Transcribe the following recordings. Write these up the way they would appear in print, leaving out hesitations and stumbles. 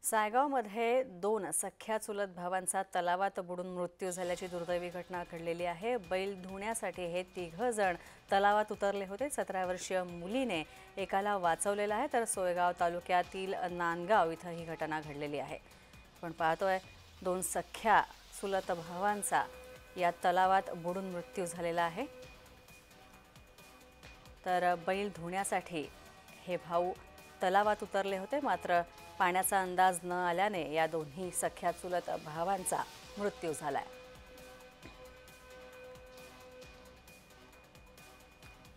सायगावमध्ये दोन सख्या चुलत भावांचा तलावात बुडून मृत्यू झाल्याची दुर्दैवी घटना घडलेली आहे। बैल धुण्यासाठी हे तिघ जण तलावात उतरले होते। 17 वर्षीय मुलीने एकाला वाचवलेलं आहे, तर सोयगाव तालुक्यातील नांदगाव इथं ही घटना घडलेली आहे। पण पाहतोय दोन सख्या चुलत भावांचा या तलावात बुडून मृत्यू झालेला आहे। तर बैल धुण्यासाठी हे भाऊ तलावात उतरले होते, मात्र पाण्याचा अंदाज न आल्याने या दोन्ही सख्या चुलत भावांचा मृत्यू झालाय।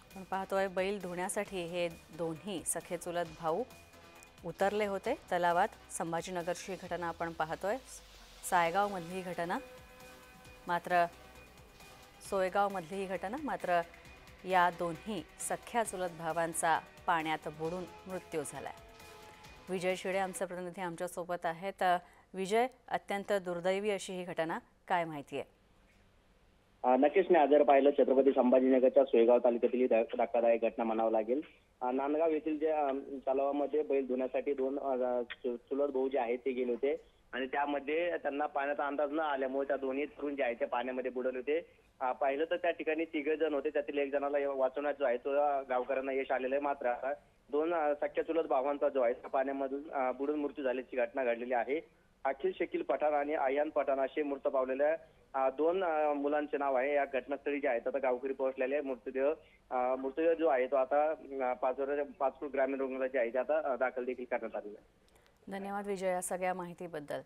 आपण पाहतोय बैल धुण्यासाठी हे दोन्ही सखे चुलत भाऊ उतरले होते तलावात। संभाजीनगरची घटना आपण पाहतोय, सायगाव मधली घटना, मात्र सोयगाव मधली घटना, मात्र या दोन्ही सख्या चुलत भावांचा पाण्यात बुडून मृत्यू झालाय। विजय शिडे आमचे प्रतिनिधी आमच्या सोबत आहेत। विजय, अत्यंत दुर्दैवी अशी ही घटना, काय माहिती आहे? नक्कीच मी जर पाहिलं छत्रपती संभाजीनगरच्या सोयगाव तालुक्यातील धक्कादायक घटना म्हणावं लागेल। नांदगाव येथील जे तलावामध्ये बैल धुण्यासाठी दोन चुलत भाऊ जे आहेत ते गेले होते आणि त्यामध्ये त्यांना पाण्याचा अंदाज न आल्यामुळे त्या दोन्ही तरुण जे आहेत ते पाण्यामध्ये बुडले होते। पाहिलं तर त्या ठिकाणी तिघ जण होते, त्यातील एक जणाला वाचवण्यात जो आहे तो गावकऱ्यांना यश आलेलं आहे, मात्र दोन सख्या चुलत भावांचा जो आहे त्या पाण्यामधून बुडून मृत्यू झाल्याची घटना घडलेली आहे। अखिल शकील पठाण आणि आयान पठाण असे मृत पावलेल्या दोन मुलांचे नाव आहे। या घटनास्थळी जे आहेत आता गावकरी पोहोचलेले मृतदेह जो आहे तो आता पाचपूर ग्रामीण रुग्णालयात जे आहे ते आता दाखल देखील करण्यात आलेला आहे। धन्यवाद विजय या सगळ्या माहितीबद्दल।